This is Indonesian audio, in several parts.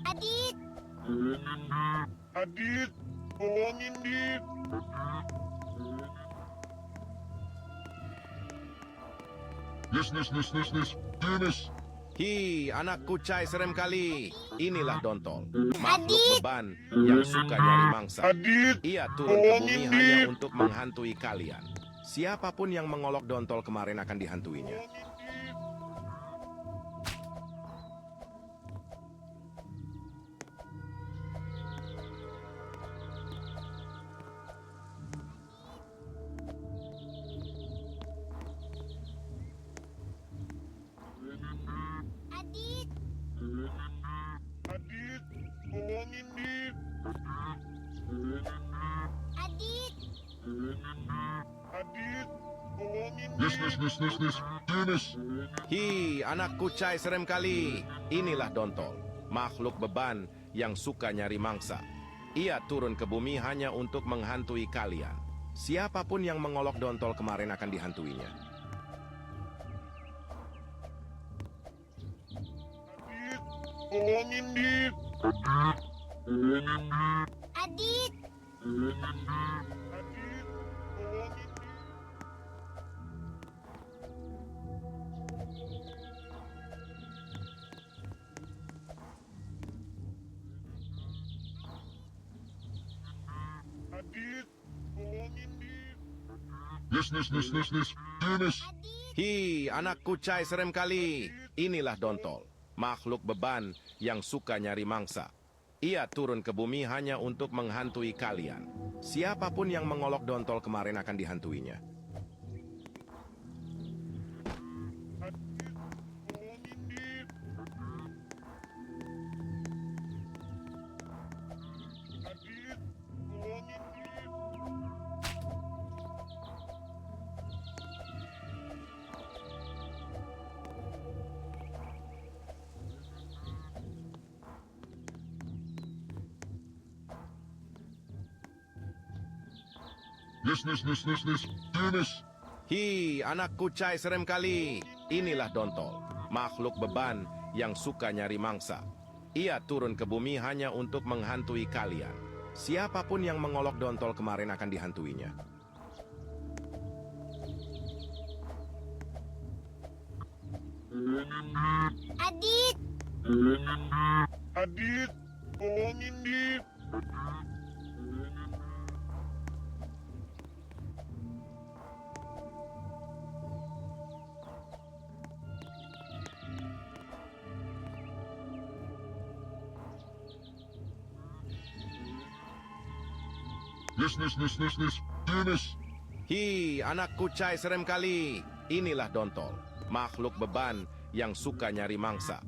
Adit! Adit, tolongin Dit. Nis. Hi, anak kucai serem kali. Inilah Dontol, Adit! makhluk beban yang suka nyari mangsa. Adit, Ia turun ke bumi tolongin hanya Dit. untuk menghantui kalian. Siapapun yang mengolok Dontol kemarin akan dihantuinya. Tolongin Dit. Adit! Adit, tolongin Dit. Adit! Adit, tolongin Dit. Hi, anak kucai serem kali. Inilah Dontol, makhluk beban yang suka nyari mangsa. Ia turun ke bumi hanya untuk menghantui kalian. Siapapun yang mengolok Dontol kemarin akan dihantuinya. Adit, tolongin Dit. Adit! Adit, tolongin Dit. Adit, tolongin Dit. Nis. Adit! Hi, anak kucai serem kali. Inilah Dontol, makhluk beban yang suka nyari mangsa. Ia turun ke bumi hanya untuk menghantui kalian. Siapapun yang mengolok Dontol kemarin akan dihantuinya. Adit, tolongin Dit. Adit, tolongin Dit. Nis. Hi, anak kucai serem kali. Inilah Dontol, makhluk beban yang suka nyari mangsa. Ia turun ke bumi hanya untuk menghantui kalian. Siapapun yang mengolok Dontol kemarin akan dihantuinya. Adit! Adit, tolongin Dit. Nis. Hi, anak kucai serem kali. Inilah Dontol, makhluk beban yang suka nyari mangsa.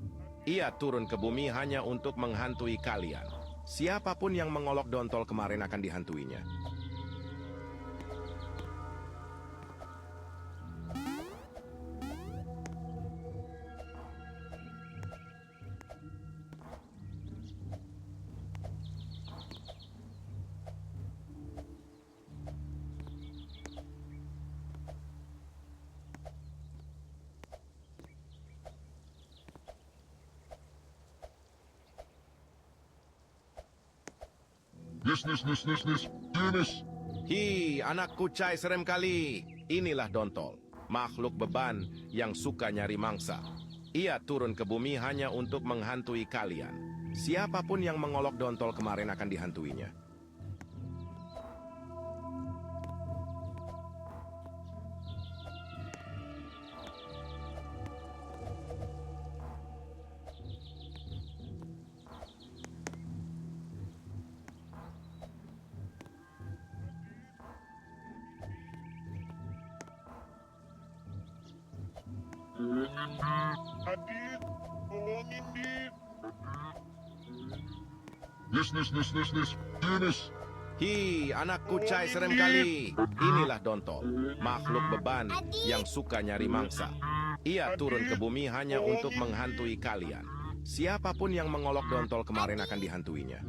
Ia turun ke bumi hanya untuk menghantui kalian. Siapapun yang mengolok Dontol kemarin akan dihantuinya. Nis. Hi, anak kucai serem kali. Inilah Dontol, makhluk beban yang suka nyari mangsa. Ia turun ke bumi hanya untuk menghantui kalian. Siapapun yang mengolok Dontol kemarin akan dihantuinya. Adit, tolongin Dit. Nis. Hi, anak kucai serem kali. Inilah Dontol, makhluk beban yang suka nyari mangsa. Ia turun ke bumi hanya untuk menghantui kalian. Siapapun yang mengolok Dontol kemarin akan dihantuinya.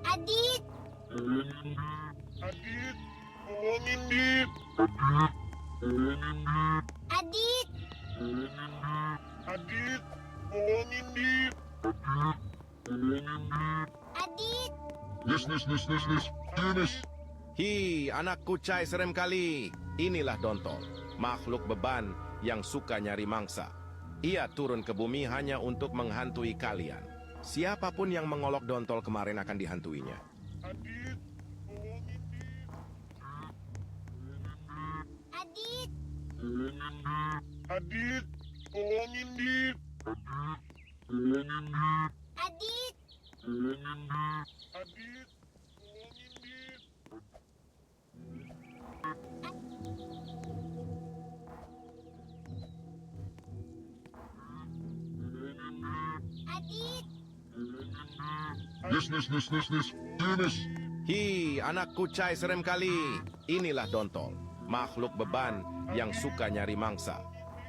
Adit! Tolongin, Dit. Adit, Adit, tolongin, Dit. Adit, Nis. Dinis. Hi, anak kucai serem kali. Inilah Dontol, makhluk beban yang suka nyari mangsa. Ia turun ke bumi hanya untuk menghantui kalian. Siapapun yang mengolok Dontol kemarin akan dihantuinya. Adit, tolongin, Dit. Adit, Adit, tolongin, Dit. Adit, Adit, tolongin, Dit. Adit, Nis. Dinis. Hi, anak kucai serem kali. Inilah Dontol, makhluk beban yang suka nyari mangsa.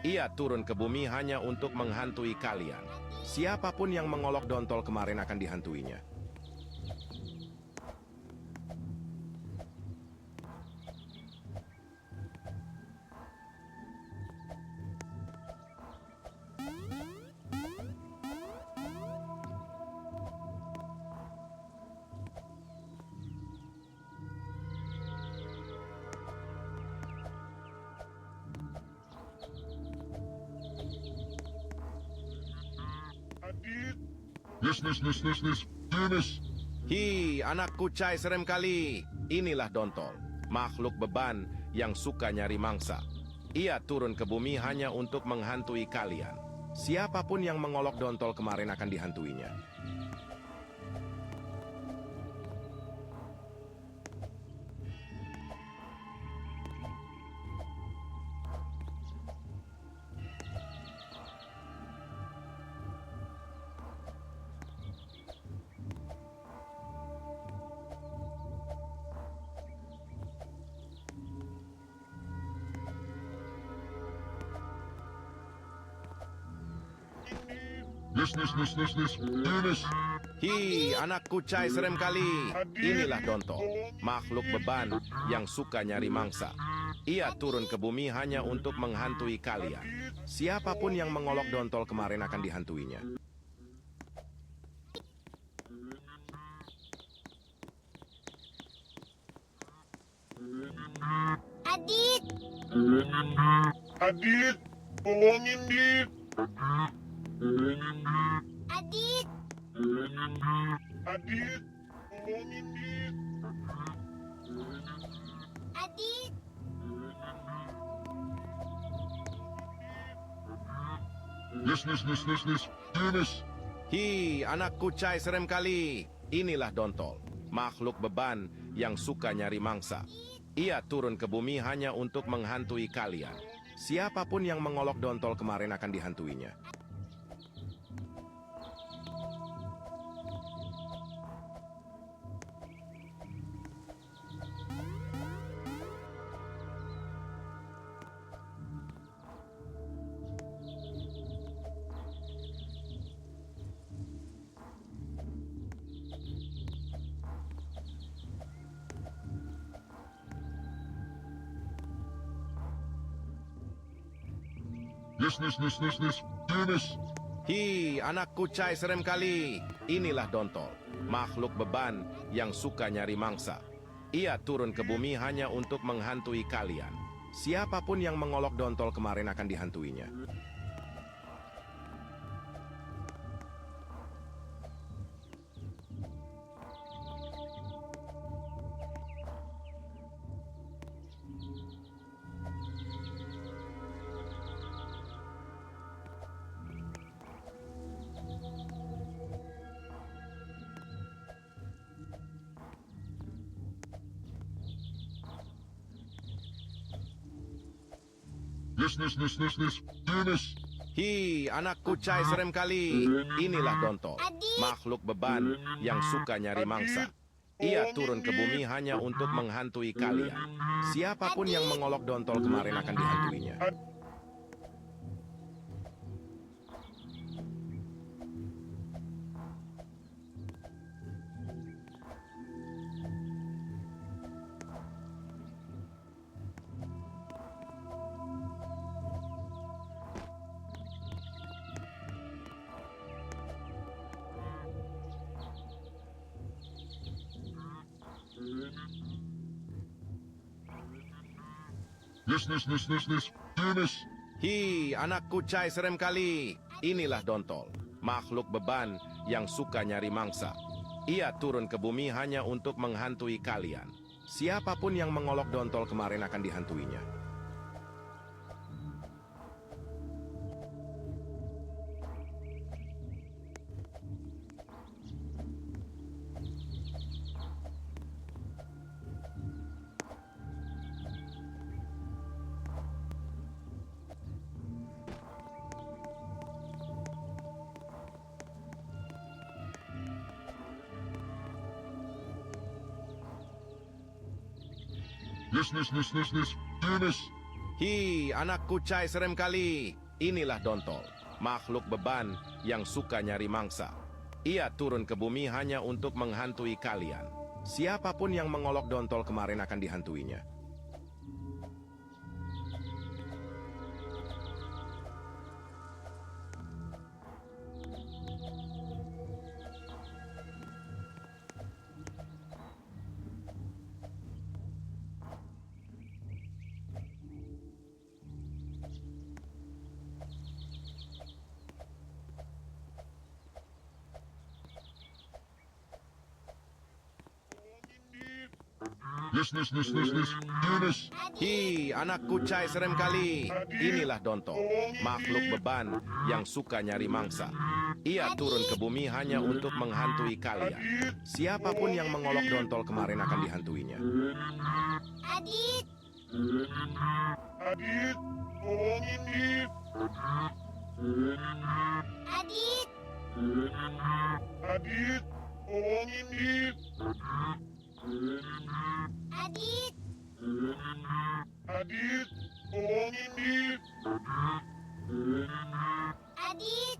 Ia turun ke bumi hanya untuk menghantui kalian. Siapapun yang mengolok Dontol kemarin akan dihantuinya. Adit. Nis. Dinis. Hi, anak kucai serem kali. Inilah Dontol, makhluk beban yang suka nyari mangsa. Ia turun ke bumi hanya untuk menghantui kalian. Siapapun yang mengolok Dontol kemarin akan dihantuinya. Nis. Dinis. Hi, anak kucai serem kali. Inilah Dontol, makhluk beban yang suka nyari mangsa. Ia turun ke bumi hanya untuk menghantui kalian. Siapapun yang mengolok Dontol kemarin akan dihantuinya. Adit, Adit, tolongin, Dit. Adit, Adit, tolongin, Dit. Adit, Nis. Dinis. Hi, anak kucai serem kali. Inilah Dontol, makhluk beban yang suka nyari mangsa. Ia turun ke bumi hanya untuk menghantui kalian. Siapapun yang mengolok Dontol kemarin akan dihantuinya. Nis. Dinis. Hi, anak kucai serem kali. Inilah Dontol, makhluk beban yang suka nyari mangsa. Ia turun ke bumi hanya untuk menghantui kalian. Siapapun yang mengolok Dontol kemarin akan dihantuinya. Nis. Dinis. Hi, anak kucai serem kali. Inilah Dontol, makhluk beban yang suka nyari mangsa. Ia turun ke bumi hanya untuk menghantui kalian. Siapapun yang mengolok Dontol kemarin akan dihantuinya. Nis, nis, nis, nis, nis. Nis. Hi, anak kucai serem kali. Inilah Dontol, makhluk beban yang suka nyari mangsa. Ia turun ke bumi hanya untuk menghantui kalian. Siapapun yang mengolok Dontol kemarin akan dihantuinya. Nis, nis, nis, nis, nis. Nis. Hi, anak kucai serem kali. Inilah Dontol, makhluk beban yang suka nyari mangsa. Ia turun ke bumi hanya untuk menghantui kalian. Siapapun yang mengolok Dontol kemarin akan dihantuinya. Nis, nis, nis, nis, nis. Nis. Hi, anak kucai serem kali. Inilah Dontol, makhluk beban yang suka nyari mangsa. Ia turun ke bumi hanya untuk menghantui kalian. Siapapun yang mengolok Dontol kemarin akan dihantuinya. Adit, Adit, tolongin Dit. Adit, Adit, tolongin Dit. Adit, Adit, tolongin Dit. Adit,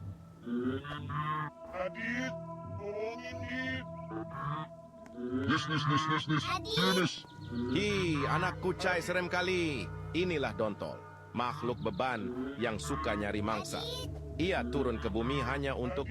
Adit, tolongin Dit. Nis, nis, nis, nis, nis. Nis. Hi, anak kucai serem kali. Inilah Dontol, makhluk beban yang suka nyari mangsa. Ia turun ke bumi hanya untuk